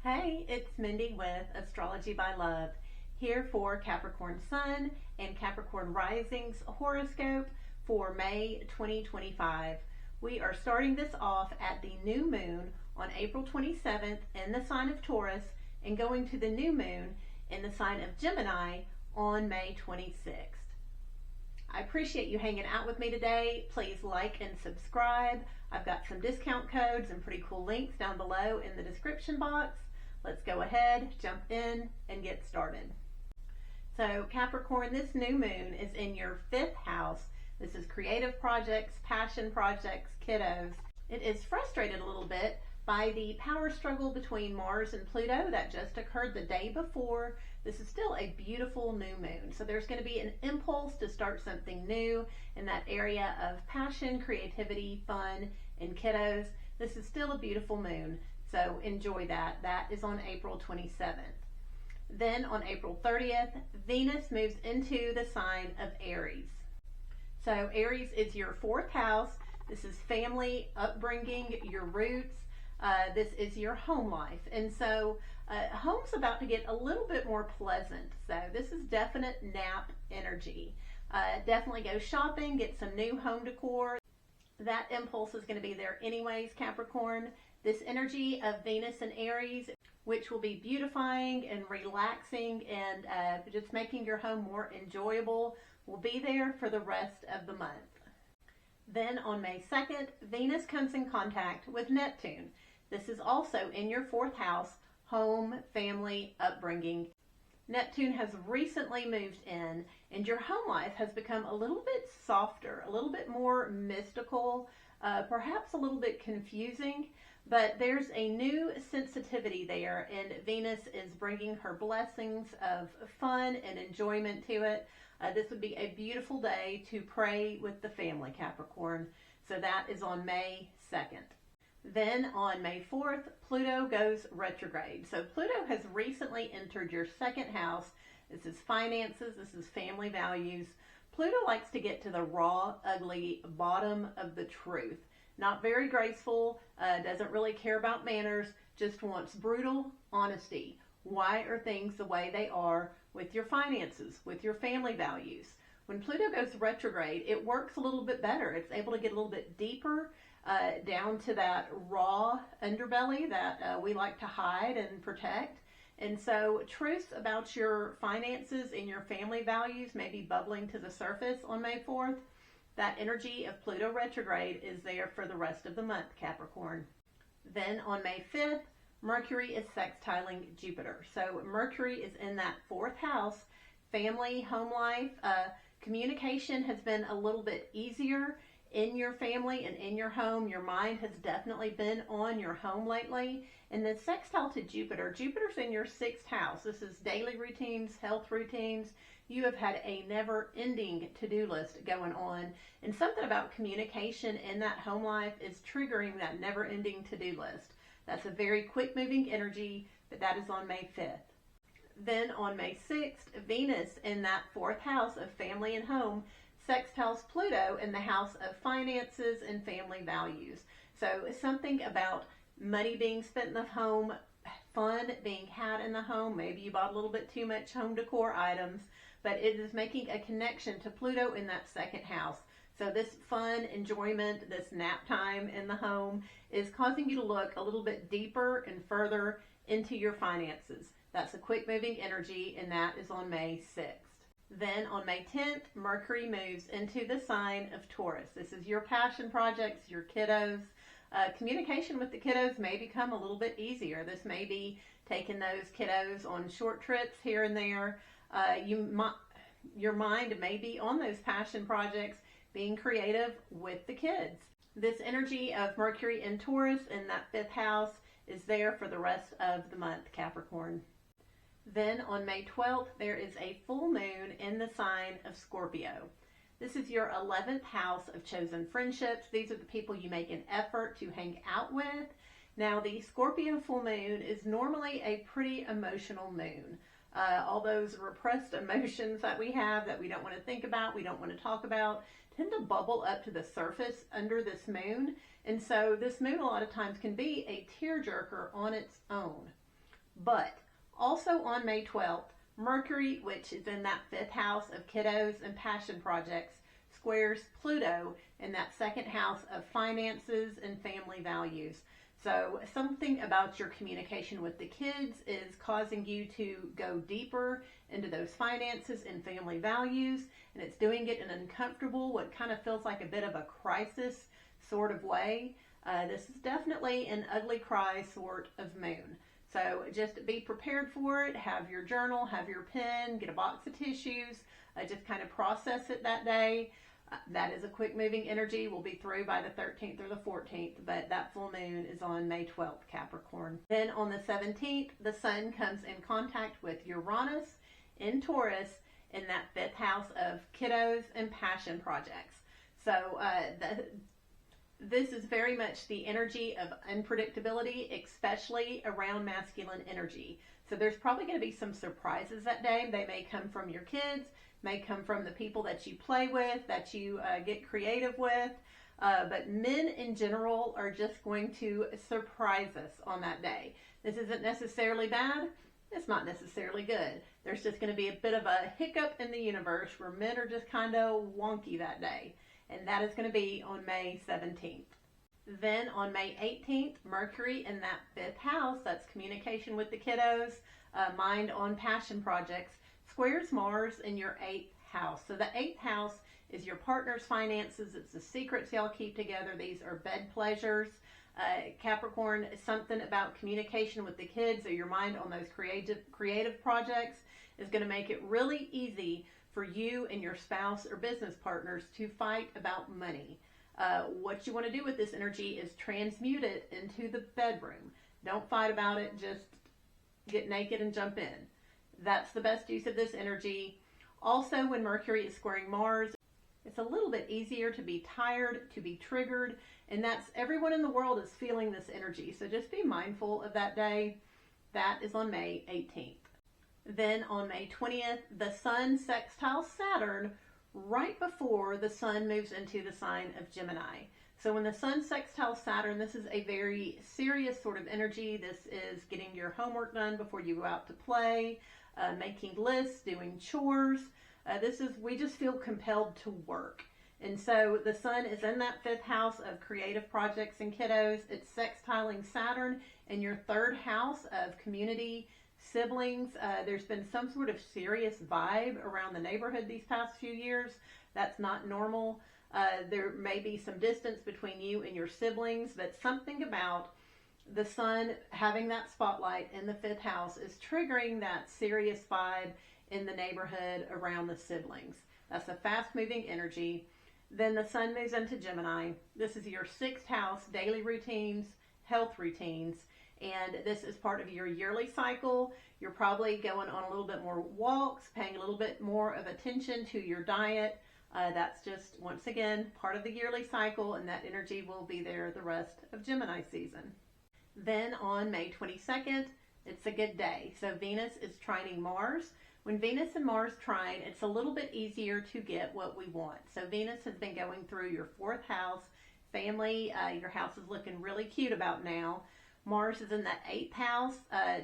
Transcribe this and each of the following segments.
Hey, it's Mindy with Astrology by Love, here for Capricorn Sun and Capricorn Rising's horoscope for May 2025. We are starting this off at the new moon on April 27th in the sign of Taurus and going to the new moon in the sign of Gemini on May 26th. I appreciate you hanging out with me today. Please like and subscribe. I've got some discount codes and pretty cool links down below in the description box. Let's go ahead, jump in, and get started. So Capricorn, this new moon is in your 5th house. This is creative projects, passion projects, kiddos. It is frustrated a little bit by the power struggle between Mars and Pluto that just occurred the day before. This is still a beautiful new moon. So there's going to be an impulse to start something new in that area of passion, creativity, fun, and kiddos. This is still a beautiful moon. So enjoy that. That is on April 27th. Then on April 30th, Venus moves into the sign of Aries. So Aries is your 4th house. This is family, upbringing, your roots. This is your home life. And so home's about to get a little bit more pleasant. So this is definite nap energy. Definitely go shopping, get some new home decor. That impulse is going to be there anyways, Capricorn. This energy of Venus and Aries, which will be beautifying and relaxing and just making your home more enjoyable, will be there for the rest of the month. Then on May 2nd, Venus comes in contact with Neptune. This is also in your 4th house, home, family, upbringing. Neptune has recently moved in, and your home life has become a little bit softer, a little bit more mystical, perhaps a little bit confusing, but there's a new sensitivity there, and Venus is bringing her blessings of fun and enjoyment to it. This would be a beautiful day to pray with the family, Capricorn. So that is on May 2nd. Then on May 4th, Pluto goes retrograde. So Pluto has recently entered your 2nd house. This is finances, this is family values. Pluto likes to get to the raw, ugly bottom of the truth. Not very graceful, doesn't really care about manners, just wants brutal honesty. Why are things the way they are with your finances, with your family values? When Pluto goes retrograde, it works a little bit better. It's able to get a little bit deeper down to that raw underbelly that we like to hide and protect. And so truths about your finances and your family values may be bubbling to the surface on May 4th. That energy of Pluto retrograde is there for the rest of the month, Capricorn. Then on May 5th, Mercury is sextiling Jupiter. So Mercury is in that 4th house, family, home life. Communication has been a little bit easier in your family and in your home. Your mind has definitely been on your home lately. And the sextile to Jupiter, Jupiter's in your 6th house. This is daily routines, health routines. You have had a never-ending to-do list going on. And something about communication in that home life is triggering that never-ending to-do list. That's a very quick-moving energy, but that is on May 5th. Then on May 6th, Venus in that 4th house of family and home sextiles Pluto in the house of finances and family values. So something about money being spent in the home, fun being had in the home. Maybe you bought a little bit too much home decor items, but it is making a connection to Pluto in that 2nd house. So this fun, enjoyment, this nap time in the home is causing you to look a little bit deeper and further into your finances. That's a quick moving energy, and that is on May 6th. Then on May 10th, Mercury moves into the sign of Taurus. This is your passion projects, your kiddos. Communication with the kiddos may become a little bit easier. This may be taking those kiddos on short trips here and there. Your mind may be on those passion projects, being creative with the kids. This energy of Mercury in Taurus in that 5th house is there for the rest of the month, Capricorn. Then on May 12th, there is a full moon in the sign of Scorpio. This is your 11th house of chosen friendships. These are the people you make an effort to hang out with. Now, the Scorpio full moon is normally a pretty emotional moon. All those repressed emotions that we have that we don't want to think about, we don't want to talk about, tend to bubble up to the surface under this moon. And so this moon a lot of times can be a tearjerker on its own. But also on May 12th, Mercury, which is in that fifth house of kiddos and passion projects, squares Pluto in that second house of finances and family values. So something about your communication with the kids is causing you to go deeper into those finances and family values, and it's doing it in an uncomfortable, what kind of feels like a bit of a crisis sort of way. This is definitely an ugly cry sort of moon. So just be prepared for it. Have your journal, have your pen, get a box of tissues, just kind of process it that day. That is a quick moving energy. We'll be through by the 13th or the 14th, but that full moon is on May 12th, Capricorn. Then on the 17th, the sun comes in contact with Uranus in Taurus in that fifth house of kiddos and passion projects. So this is very much the energy of unpredictability, especially around masculine energy. So there's probably going to be some surprises that day. They may come from your kids, may come from the people that you play with, that you get creative with. But men in general are just going to surprise us on that day. This isn't necessarily bad. It's not necessarily good. There's just going to be a bit of a hiccup in the universe where men are just kind of wonky that day. And that is going to be on May 17th. Then on May 18th, Mercury in that fifth house, that's communication with the kiddos, mind on passion projects, squares Mars in your eighth house. So the eighth house is your partner's finances. It's the secrets y'all keep together. These are bed pleasures. Capricorn, something about communication with the kids or your mind on those creative projects is going to make it really easy for you and your spouse or business partners to fight about money. What you want to do with this energy is transmute it into the bedroom. Don't fight about it, just get naked and jump in. That's the best use of this energy. Also, when Mercury is squaring Mars, it's a little bit easier to be tired, to be triggered, and that's everyone in the world is feeling this energy. So just be mindful of that day. That is on May 18th. Then on May 20th, the Sun sextiles Saturn right before the Sun moves into the sign of Gemini. So when the Sun sextiles Saturn, this is a very serious sort of energy. This is getting your homework done before you go out to play, making lists, doing chores. We just feel compelled to work. And so the Sun is in that fifth house of creative projects and kiddos. It's sextiling Saturn in your third house of community, siblings. There's been some sort of serious vibe around the neighborhood these past few years. That's not normal. There may be some distance between you and your siblings, but something about the Sun having that spotlight in the fifth house is triggering that serious vibe in the neighborhood around the siblings. That's a fast-moving energy. Then the Sun moves into Gemini. This is your sixth house, daily routines, health routines, and this is part of your yearly cycle. You're probably going on a little bit more walks, paying a little bit more of attention to your diet. That's just, once again, part of the yearly cycle, and that energy will be there the rest of Gemini season. Then on May 22nd, it's a good day. So Venus is trining Mars. When Venus and Mars trine, it's a little bit easier to get what we want. So Venus has been going through your fourth house, family. Your house is looking really cute about now. Mars is in that eighth house.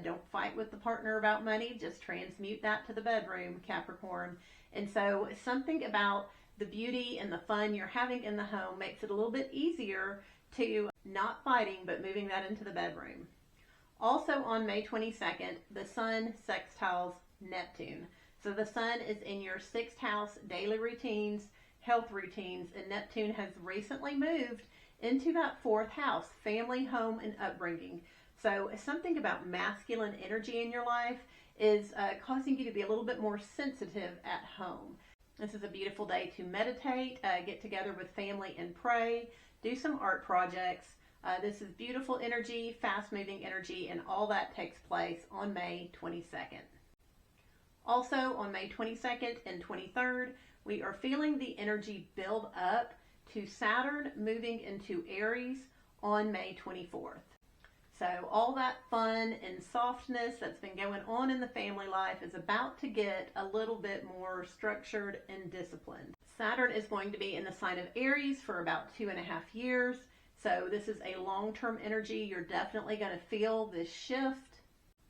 Don't fight with the partner about money. Just transmute that to the bedroom, Capricorn. And so something about the beauty and the fun you're having in the home makes it a little bit easier to not fighting, but moving that into the bedroom. Also on May 22nd, the Sun sextiles Neptune. So the Sun is in your sixth house, daily routines, health routines, and Neptune has recently moved into that fourth house, family, home, and upbringing. So something about masculine energy in your life is causing you to be a little bit more sensitive at home. This is a beautiful day to meditate, get together with family and pray, do some art projects. This is beautiful energy, fast-moving energy, and all that takes place on May 22nd. Also, on May 22nd and 23rd, we are feeling the energy build up to Saturn moving into Aries on May 24th. So all that fun and softness that's been going on in the family life is about to get a little bit more structured and disciplined. Saturn is going to be in the sign of Aries for about 2.5 years. So this is a long-term energy. You're definitely going to feel this shift.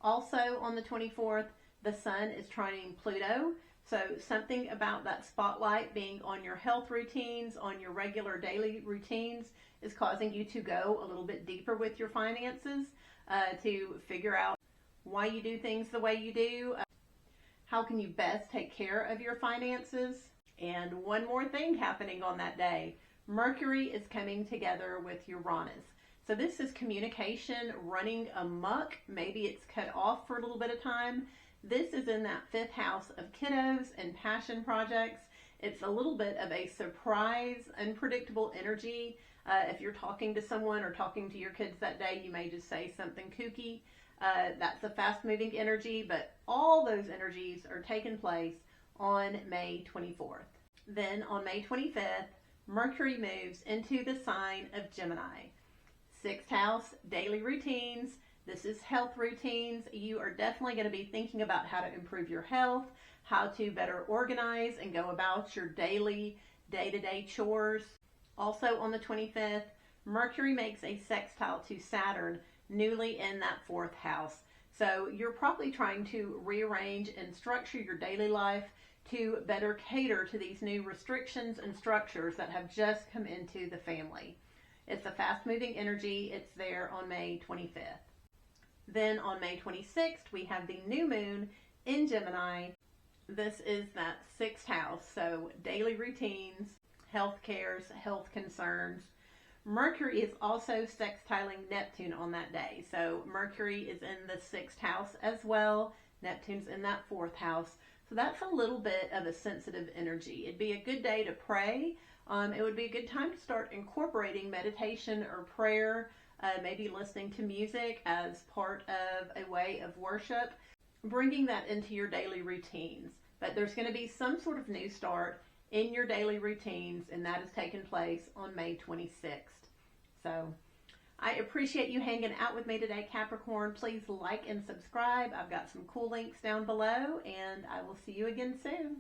Also on the 24th, the sun is trining Pluto. So something about that spotlight being on your health routines, on your regular daily routines, is causing you to go a little bit deeper with your finances, to figure out why you do things the way you do. How can you best take care of your finances? And one more thing happening on that day. Mercury is coming together with Uranus. So this is communication running amok. Maybe it's cut off for a little bit of time. This is in that 5th house of kiddos and passion projects. It's a little bit of a surprise, unpredictable energy. If you're talking to someone or talking to your kids that day, you may just say something kooky. That's a fast-moving energy, but all those energies are taking place on May 24th. Then on May 25th, Mercury moves into the sign of Gemini. 6th house, daily routines. This is health routines. You are definitely going to be thinking about how to improve your health, how to better organize and go about your daily, day-to-day chores. Also on the 25th, Mercury makes a sextile to Saturn, newly in that 4th house. So you're probably trying to rearrange and structure your daily life to better cater to these new restrictions and structures that have just come into the family. It's a fast-moving energy. It's there on May 25th. Then on May 26th, we have the new moon in Gemini. This is that 6th house, so daily routines, health cares, health concerns. Mercury is also sextiling Neptune on that day. So Mercury is in the 6th house as well. Neptune's in that 4th house. So that's a little bit of a sensitive energy. It'd be a good day to pray. It would be a good time to start incorporating meditation or prayer, maybe listening to music as part of a way of worship, bringing that into your daily routines. But there's going to be some sort of new start in your daily routines, and that has taken place on May 26th. So I appreciate you hanging out with me today, Capricorn. Please like and subscribe. I've got some cool links down below, and I will see you again soon.